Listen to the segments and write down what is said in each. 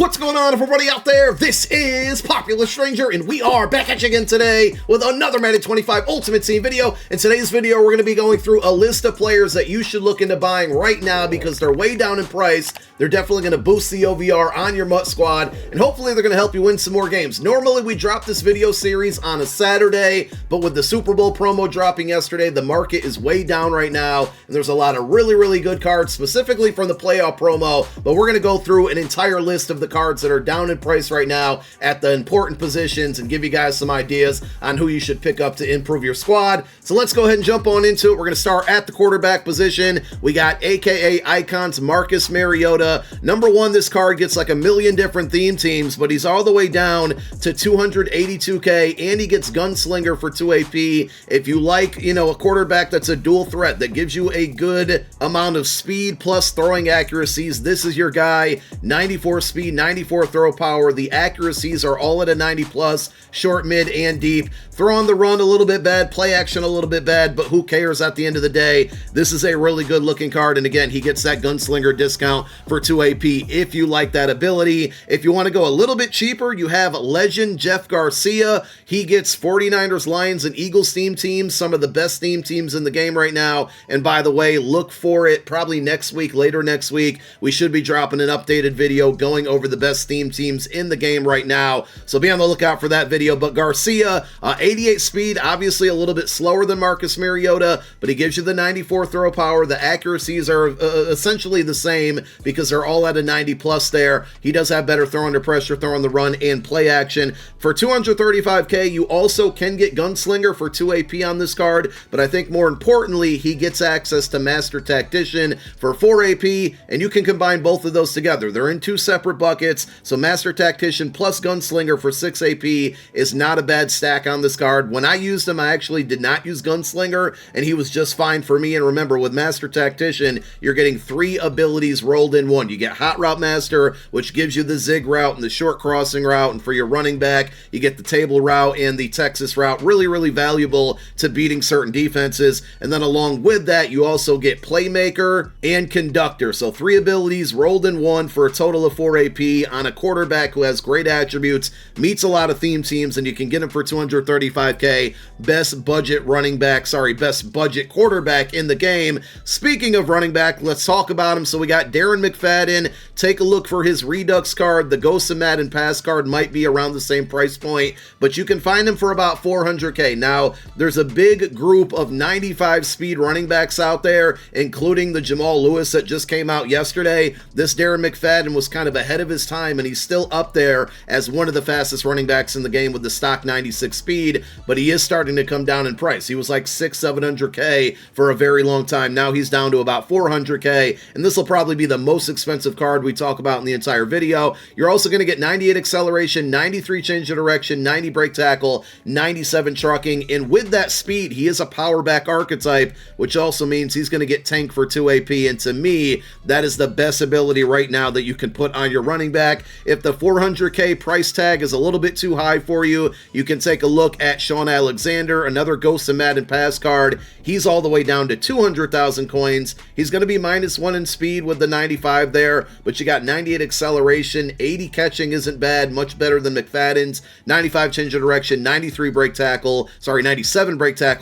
What's going on, everybody out there? This is Popular Stranger, and we are back at you again today with another Madden 25 Ultimate Team video. In today's video, we're going to be going through a list of players that you should look into buying right now because they're way down in price. They're definitely going to boost the OVR on your MUT squad, and hopefully they're going to help you win some more games. Normally, we drop this video series on a Saturday, but with the Super Bowl promo dropping yesterday, the market is way down right now, and there's a lot of really good cards, specifically from the playoff promo, but we're going to go through an entire list of the cards that are down in price right now at the important positions and give you guys some ideas on who you should pick up to improve your squad. So let's go ahead and jump on into it. We're going to start at the quarterback position. We got AKA Icons Marcus Mariota. Number one, this card gets like a million different theme teams, but he's all the way down to 282k, and he gets Gunslinger for 2 AP. If you like, a quarterback that's a dual threat that gives you a good amount of speed plus throwing accuracies, this is your guy. 94 speed, 94 throw power. The accuracies are all at a 90 plus, short, mid, and deep. Throw on the run a little bit bad, play action a little bit bad, but who cares at the end of the day? This is a really good looking card, and again, he gets that Gunslinger discount for 2 AP if you like that ability. If you want to go a little bit cheaper, you have Legend Jeff Garcia. He gets 49ers, Lions, and Eagles theme teams, some of the best theme teams in the game right now, and by the way, look for it probably next week, later next week. We should be dropping an updated video going over the best theme teams in the game right now, so be on the lookout for that video. But Garcia, 88 speed, obviously a little bit slower than Marcus Mariota, but he gives you the 94 throw power. The accuracies are essentially the same because they're all at a 90 plus there. He does have better throw under pressure, throw on the run, and play action. For 235k, you also can get Gunslinger for 2 AP on this card, but I think more importantly, he gets access to Master Tactician for 4 AP, and you can combine both of those together. They're in two separate buckets, so Master Tactician plus Gunslinger for 6 AP is not a bad stack on this card. When I used him, I actually did not use Gunslinger, and he was just fine for me. And remember, with Master Tactician, you're getting 3 abilities rolled in one. You get Hot Route Master, which gives you the zig route and the short crossing route, and for your running back, you get the table route and the Texas route. Really valuable to beating certain defenses. And then along with that, you also get Playmaker and Conductor. So 3 abilities rolled in one for a total of 4 AP on a quarterback who has great attributes, meets a lot of theme teams, and you can get him for 235k. Best budget quarterback in the game. Speaking of running back, let's talk about him. So we got Darren McFadden. Take a look for his Redux card. The Ghost of Madden Pass card might be around the same price point, but you can find him for about 400k. Now, there's a big group of 95 speed running backs out there, including the Jamal Lewis that just came out yesterday. This Darren McFadden was kind of ahead of his time, and he's still up there as one of the fastest running backs in the game with the stock 96 speed, but he is starting to come down in price. He was like 600-700k for a very long time. Now he's down to about 400k, and this will probably be the most expensive card we talk about in the entire video. You're also going to get 98 acceleration, 93 change of direction, 90 break tackle, 97 trucking, and with that speed, he is a power back archetype, which also means he's going to get tank for 2 AP, and to me, that is the best ability right now that you can put on your running back. If the 400k price tag is a little bit too high for you, you can take a look at Sean Alexander, another Ghost of Madden Pass card. He's all the way down to 200,000 coins. He's going to be -1 in speed with the 95 there, but you got 98 acceleration, 80 catching isn't bad, much better than McFadden's, 95 change of direction, 97 break tackle,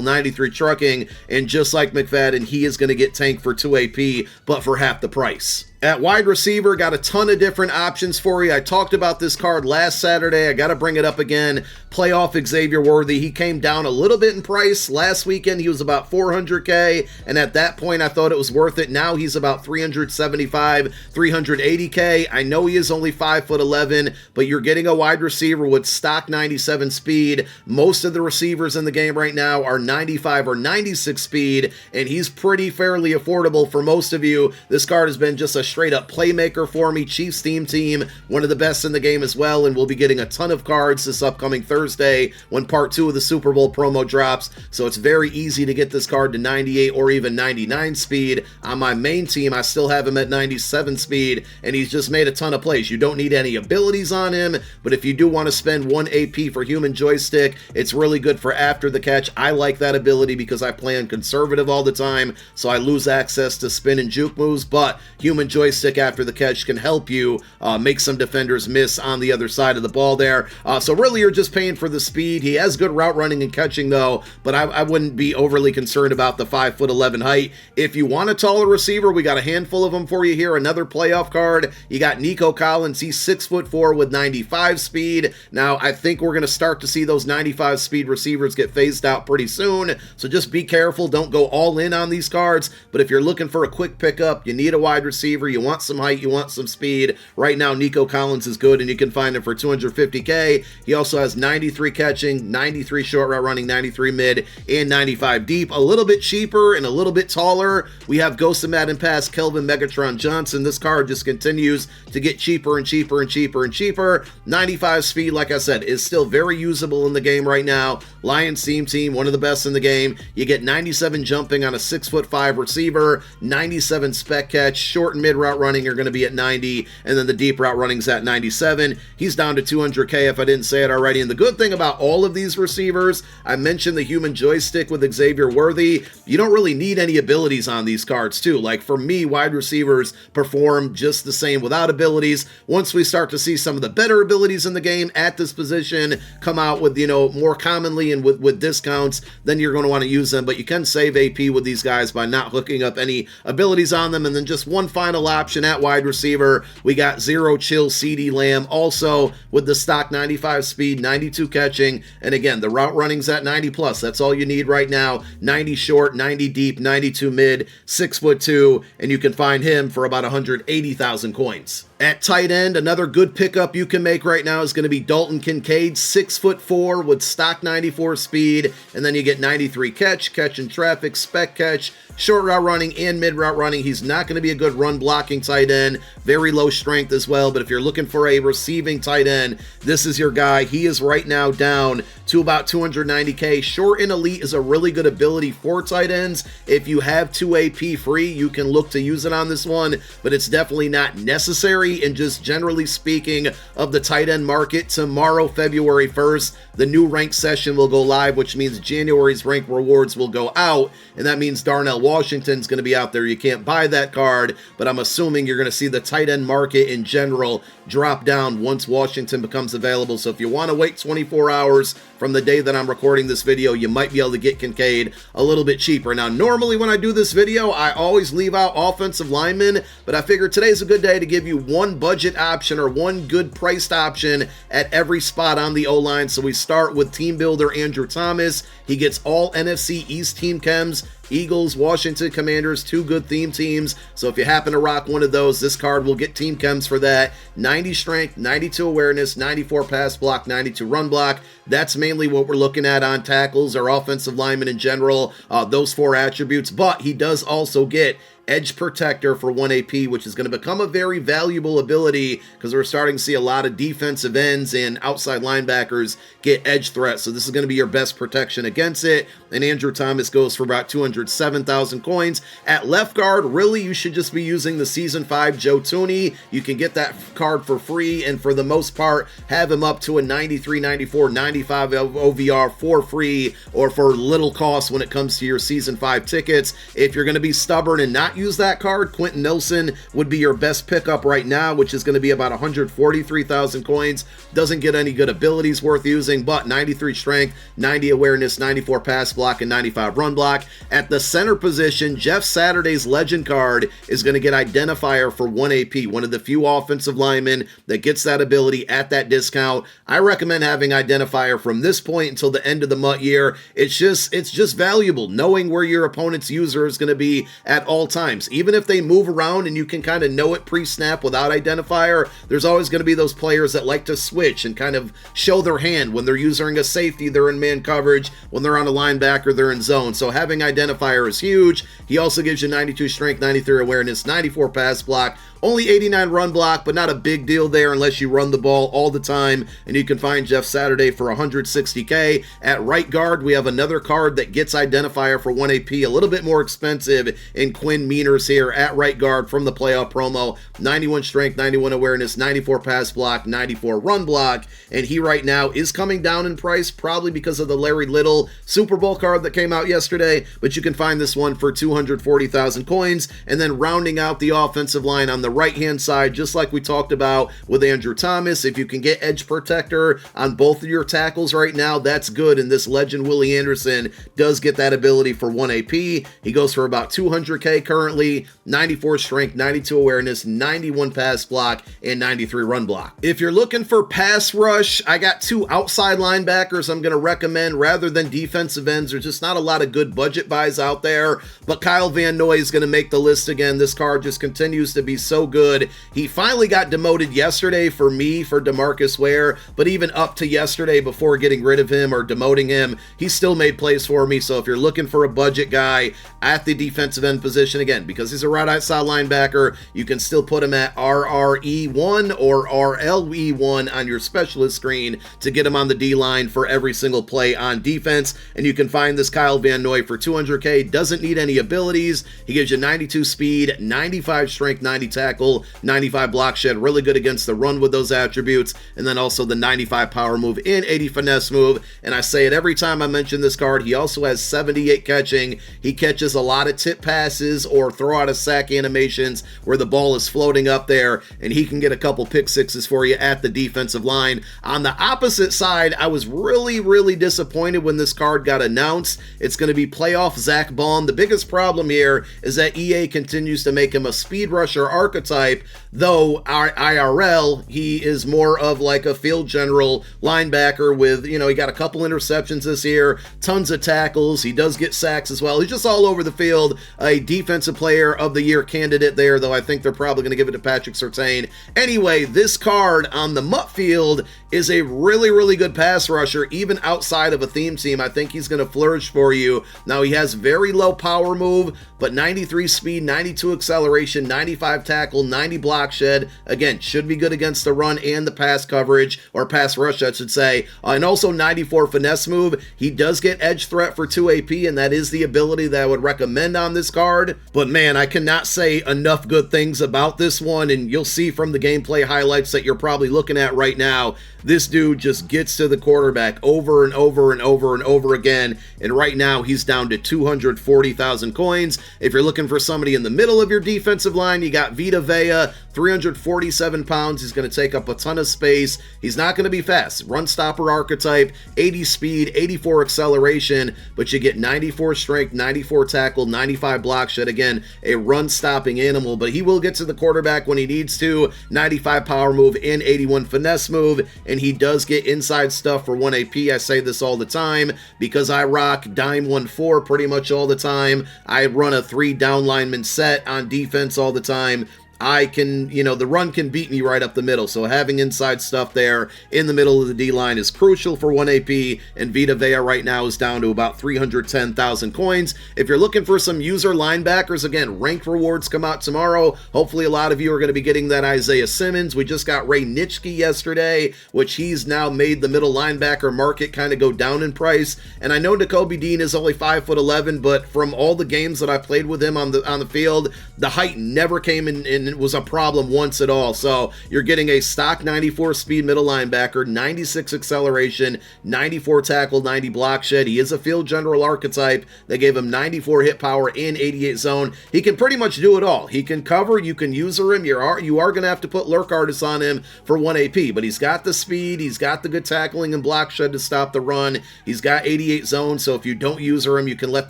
93 trucking, and just like McFadden, he is going to get tanked for 2 AP, but for half the price. At wide receiver, got a ton of different options for you. I talked about this card last Saturday. I got to bring it up again. Playoff Xavier Worthy. He came down a little bit in price. Last weekend, he was about 400k, and at that point, I thought it was worth it. Now he's about 375, 380k. I know he is only 5'11", but you're getting a wide receiver with stock 97 speed. Most of the receivers in the game right now are 95 or 96 speed, and he's pretty fairly affordable for most of you. This card has been just a straight up playmaker for me. Chiefs theme team, one of the best in the game as well, and we'll be getting a ton of cards this upcoming Thursday when part 2 of the Super Bowl promo drops, so it's very easy to get this card to 98 or even 99 speed. On my main team, I still have him at 97 speed, and he's just made a ton of plays. You don't need any abilities on him, but if you do want to spend 1 AP for human joystick, it's really good for after the catch. I like that ability because I play on conservative all the time, so I lose access to spin and juke moves, but human joystick after the catch can help you make some defenders miss on the other side of the ball there. So really you're just paying for the speed. He has good route running and catching though, but I wouldn't be overly concerned about the 5'11" height. If you want a taller receiver, we got a handful of them for you here. Another playoff card. You got Nico Collins. He's 6'4" with 95 speed. Now I think we're going to start to see those 95 speed receivers get phased out pretty soon. So just be careful. Don't go all in on these cards. But if you're looking for a quick pickup, you need a wide receiver, you want some height, you want some speed. Right now, Nico Collins is good, and you can find him for $250K. He also has 93 catching, 93 short route running, 93 mid, and 95 deep. A little bit cheaper and a little bit taller. We have Ghost of Madden Pass, Kelvin Megatron Johnson. This card just continues to get cheaper and cheaper and cheaper and cheaper. 95 speed, like I said, is still very usable in the game right now. Lions team, one of the best in the game. You get 97 jumping on a 6'5" receiver, 97 spec catch, short and mid route running are going to be at 90, and then the deep route running's at 97. He's down to $200K if I didn't say it already. And the good thing about all of these receivers, I mentioned the human joystick with Xavier Worthy. You don't really need any abilities on these cards too. Like for me, wide receivers perform just the same without abilities. Once we start to see some of the better abilities in the game at this position come out with, more commonly and with discounts, then you're going to want to use them. But you can save AP with these guys by not hooking up any abilities on them. And then just one final option at wide receiver, we got Zero Chill CeeDee Lamb, also with the stock 95 speed, 92 catching, and again, the route running's at 90 plus. That's all you need right now. 90 short, 90 deep, 92 mid, 6'2", and you can find him for about 180,000 coins. At tight end, another good pickup you can make right now is going to be Dalton Kincaid, 6'4" with stock 94 speed, and then you get 93 catch in traffic, spec catch, short route running, and mid route running. He's not going to be a good run blocking tight end, very low strength as well, but if you're looking for a receiving tight end, this is your guy. He is right now down to about 290K. Short and elite is a really good ability for tight ends. If you have 2 AP free, you can look to use it on this one, but it's definitely not necessary. And just generally speaking of the tight end market, tomorrow, February 1st, the new rank session will go live, which means January's rank rewards will go out, and that means Darnell Washington's going to be out there. You can't buy that card, but I'm assuming you're going to see the tight end market in general drop down once Washington becomes available. So if you want to wait 24 hours from the day that I'm recording this video, you might be able to get Kincaid a little bit cheaper. Now, normally when I do this video, I always leave out offensive linemen, but I figured today's a good day to give you one budget option or one good priced option at every spot on the O-line. So we start with team builder Andrew Thomas. He gets all NFC East team chems. Eagles, Washington Commanders, 2 good theme teams. So if you happen to rock one of those, this card will get team chems for that. 90 strength, 92 awareness, 94 pass block, 92 run block. That's mainly what we're looking at on tackles or offensive linemen in general, those 4 attributes. But he does also get edge protector for 1 AP, which is going to become a very valuable ability because we're starting to see a lot of defensive ends and outside linebackers get edge threats. So this is going to be your best protection against it. And Andrew Thomas goes for about 207,000 coins. At left guard, really, you should just be using the Season 5 Joe Tooney. You can get that card for free, and for the most part, have him up to a 93, 94, 95 OVR for free or for little cost when it comes to your Season 5 tickets. If you're going to be stubborn and not use that card, Quentin Nelson would be your best pickup right now, which is going to be about 143,000 coins. Doesn't get any good abilities worth using, but 93 strength, 90 awareness, 94 pass block, and 95 run block. At the center position, Jeff Saturday's legend card is going to get identifier for 1 AP, one of the few offensive linemen that gets that ability at that discount. I recommend having identifier from this point until the end of the MUT year. It's just valuable knowing where your opponent's user is going to be at all times. Even if they move around and you can kind of know it pre-snap without identifier, there's always going to be those players that like to switch and kind of show their hand. When they're using a safety, they're in man coverage. When they're on a linebacker, they're in zone. So having identifier is huge. He also gives you 92 strength, 93 awareness, 94 pass block, only 89 run block, but not a big deal there unless you run the ball all the time. And you can find Jeff Saturday for 160K. At right guard, we have another card that gets identifier for 1 AP, a little bit more expensive in Quinn Meaners here at right guard from the playoff promo. 91 strength, 91 awareness, 94 pass block, 94 run block. And he right now is coming down in price, probably because of the Larry Little Super Bowl card that came out yesterday. But you can find this one for 240,000 coins. And then rounding out the offensive line on the the right-hand side, just like we talked about with Andrew Thomas. If you can get edge protector on both of your tackles right now, that's good, and this legend Willie Anderson does get that ability for 1 AP. He goes for about 200k currently, 94 strength, 92 awareness, 91 pass block, and 93 run block. If you're looking for pass rush, I got two outside linebackers I'm going to recommend rather than defensive ends. There's just not a lot of good budget buys out there, but Kyle Van Noy is going to make the list again. This card just continues to be so good. He finally got demoted yesterday for me for DeMarcus Ware, but even up to yesterday before getting rid of him or demoting him, he still made plays for me. So if you're looking for a budget guy at the defensive end position, again, because he's a right outside linebacker, you can still put him at RRE1 or RLE1 on your specialist screen to get him on the D-line for every single play on defense. And you can find this Kyle Van Noy for 200k. Doesn't need any abilities. He gives you 92 speed, 95 strength, 90 tackle, 95 block shed. Really good against the run with those attributes. And then also the 95 power move and 80 finesse move. And I say it every time I mention this card. He also has 78 catching. He catches a lot of tip passes or throw out of sack animations where the ball is floating up there, and he can get a couple pick sixes for you at the defensive line. On the opposite side, I was really disappointed when this card got announced. It's going to be playoff Zach Baum. The biggest problem here is that EA continues to make him a speed rusher archetype, though IRL, he is more of like a field general linebacker with, he got a couple interceptions this year, tons of tackles. He does get sacks as well. He's just all over the field. A defensive player of the year candidate there, though I think they're probably going to give it to Patrick Surtain. Anyway, this card on the MUT field is a really good pass rusher, even outside of a theme team. I think he's going to flourish for you. Now, he has very low power move, but 93 speed, 92 acceleration, 95 tackle, 90 block shed. Again, should be good against the run and the pass coverage, or pass rush, I should say. And also 94 finesse move. He does get edge threat for 2 AP, and that is the ability that I would recommend on this card. But man, I cannot say enough good things about this one, and you'll see from the gameplay highlights that you're probably looking at right now, this dude just gets to the quarterback over and over again, and right now he's down to 240,000 coins. If you're looking for somebody in the middle of your defensive line, you got Vita Vea, 347 pounds. He's going to take up a ton of space. He's not going to be fast. Run stopper archetype, 80 speed, 84 acceleration, but you get 94 strength, 94 tackle, 95 block shed. Again, a run stopping animal, but he will get to the quarterback when he needs to. 95 power move and 81 finesse move, and he does get inside stuff for 1 AP. I say this all the time because I rock dime 1-4 pretty much all the time. I run a 3 down lineman set on defense all the time. I can, the run can beat me right up the middle, so having inside stuff there in the middle of the D-line is crucial for 1 AP, and Vita Vea right now is down to about 310,000 coins. If you're looking for some user linebackers, again, ranked rewards come out tomorrow. Hopefully a lot of you are going to be getting that Isaiah Simmons. We just got Ray Nitschke yesterday, which he's now made the middle linebacker market kind of go down in price, and I know Nakobe Dean is only 5'11", but from all the games that I played with him on the field, the height never came in it was a problem once at all. So you're getting a stock 94 speed middle linebacker, 96 acceleration, 94 tackle, 90 block shed. He is a field general archetype. They gave him 94 hit power and 88 zone. He can pretty much do it all. He can cover, you can user him. You are going to have to put lurk artists on him for 1 AP, but he's got the speed, he's got the good tackling and block shed to stop the run. He's got 88 zone, so if you don't user him, you can let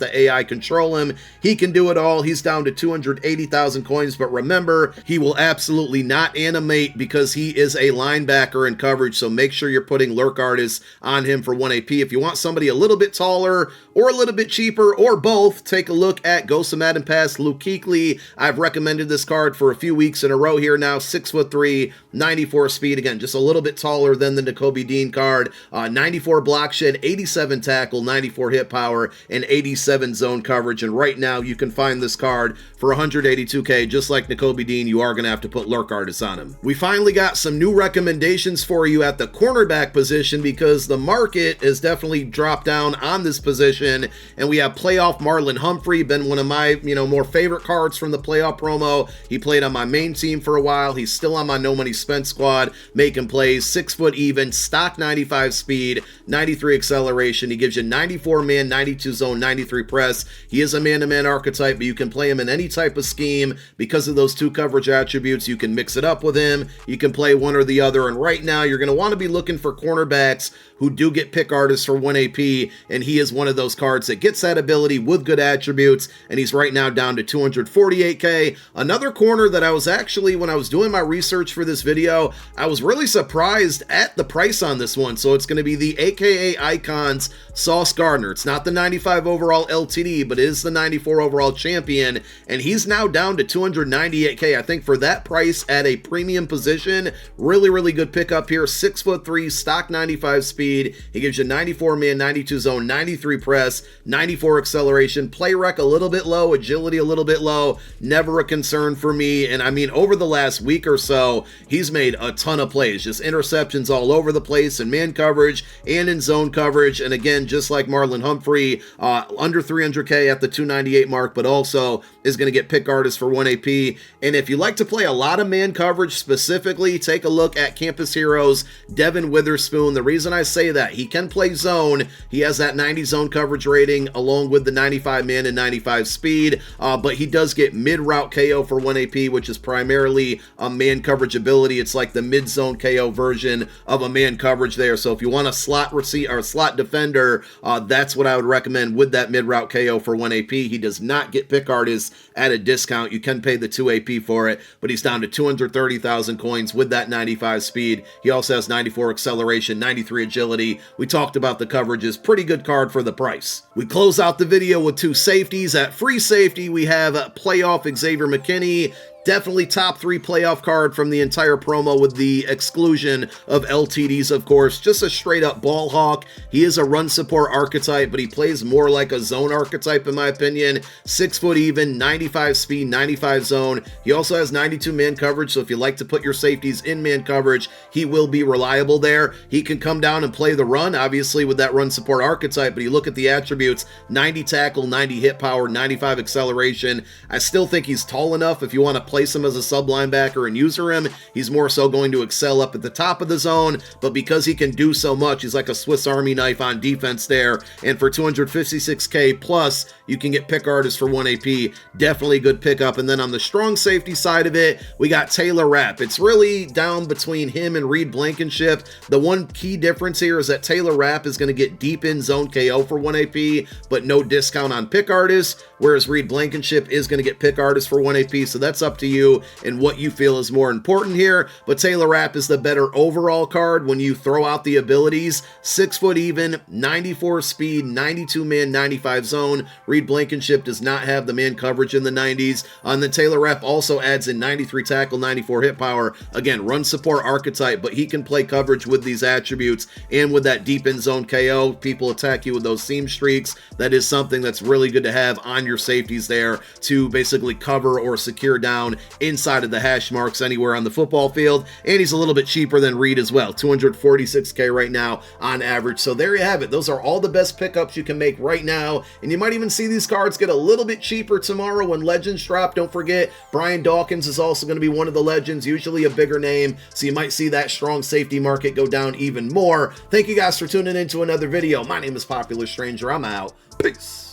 the AI control him. He can do it all. He's down to 280,000 coins, but remember, he will absolutely not animate because he is a linebacker in coverage, so make sure you're putting lurk artists on him for 1 AP. If you want somebody a little bit taller or a little bit cheaper or both, take a look at Ghost of Madden Pass Luke Kuechly. I've recommended this card for a few weeks in a row here now. 6'3", 94 speed, again, just a little bit taller than the Nakobe Dean card. 94 block shed, 87 tackle, 94 hit power, and 87 zone coverage. And right now you can find this card for 182k, just like Nakobe Dean. You are going to have to put lurk artists on him. We finally got some new recommendations for you at the cornerback position because the market has definitely dropped down on this position, and we have playoff Marlon Humphrey, been one of my more favorite cards from the playoff promo. He played on my main team for a while. He's still on my no money spent squad, making plays, 6 foot even, stock 95 speed, 93 acceleration. He gives you 94 man, 92 zone, 93 press. He is a man-to-man archetype, but you can play him in any type of scheme because of those 2 coverage coverage attributes, you can mix it up with him. You can play one or the other. And right now, you're going to want to be looking for cornerbacks who do get pick artists for 1 AP, and he is one of those cards that gets that ability with good attributes, and he's right now down to 248K. Another corner that I was actually, when I was doing my research for this video, I was really surprised at the price on this one. So it's going to be the AKA Icons Sauce Gardner. It's not the 95 overall LTD, but it is the 94 overall champion, and he's now down to 298K. I think for that price at a premium position, really good pickup here. 6'3", stock 95 speed. He gives you 94 man, 92 zone, 93 press, 94 acceleration, play rec a little bit low, agility a little bit low, never a concern for me. And I mean, over the last week or so, he's made a ton of plays, just interceptions all over the place in man coverage and in zone coverage. And again, just like Marlon Humphrey, under 300K at the 298 mark, but also is going to get pick artist for 1 AP. And if you like to play a lot of man coverage specifically, take a look at Campus Heroes Devin Witherspoon. The reason I say that, he can play zone. He has that 90 zone coverage rating along with the 95 man and 95 speed, but he does get mid route KO for 1 AP, which is primarily a man coverage ability. It's like the mid zone KO version of a man coverage there. So if you want a slot receiver or slot defender, that's what I would recommend with that mid route KO for 1 AP. He does not get pick artists at a discount. You can pay the 2 AP for it, but he's down to 230,000 coins with that 95 speed. He also has 94 acceleration, 93 agility. We talked about the coverages. Pretty good card for the price. We close out the video with 2 safeties. At free safety, we have playoff Xavier McKinney. Definitely top 3 playoff card from the entire promo with the exclusion of LTDs, of course. Just a straight up ball hawk. He is a run support archetype, but he plays more like a zone archetype in my opinion. 6 foot even, 95 speed, 95 zone. He also has 92 man coverage, so if you like to put your safeties in man coverage, he will be reliable there. He can come down and play the run, obviously with that run support archetype, but you look at the attributes, 90 tackle, 90 hit power, 95 acceleration. I still think he's tall enough if you want to place him as a sub linebacker and user him. He's more so going to excel up at the top of the zone, but because he can do so much, he's like a Swiss Army knife on defense there. And for 256K plus, you can get pick artists for 1 AP. Definitely a good pickup. And then on the strong safety side of it, we got Taylor Rapp. It's really down between him and Reed Blankenship. The one key difference here is that Taylor Rapp is going to get deep in zone KO for 1 AP, but no discount on pick artists, whereas Reed Blankenship is going to get pick artists for 1 AP. So that's up to you and what you feel is more important here. But Taylor Rapp is the better overall card when you throw out the abilities. 6 foot even, 94 speed, 92 man, 95 zone. Reed Blankenship does not have the man coverage in the 90s. And then Taylor Rapp also adds in 93 tackle, 94 hit power. Again, run support archetype, but he can play coverage with these attributes and with that deep in zone KO. People attack you with those seam streaks. That is something that's really good to have on your safeties there to basically cover or secure down inside of the hash marks anywhere on the football field. And he's a little bit cheaper than Reed as well, 246K right now on average. So there you have it. Those are all the best pickups you can make right now, and you might even see these cards get a little bit cheaper tomorrow when Legends drop. Don't forget, Brian Dawkins is also going to be one of the Legends, usually a bigger name, so you might see that strong safety market go down even more. Thank you guys for tuning in to another video. My name is Popular Stranger. I'm out. Peace.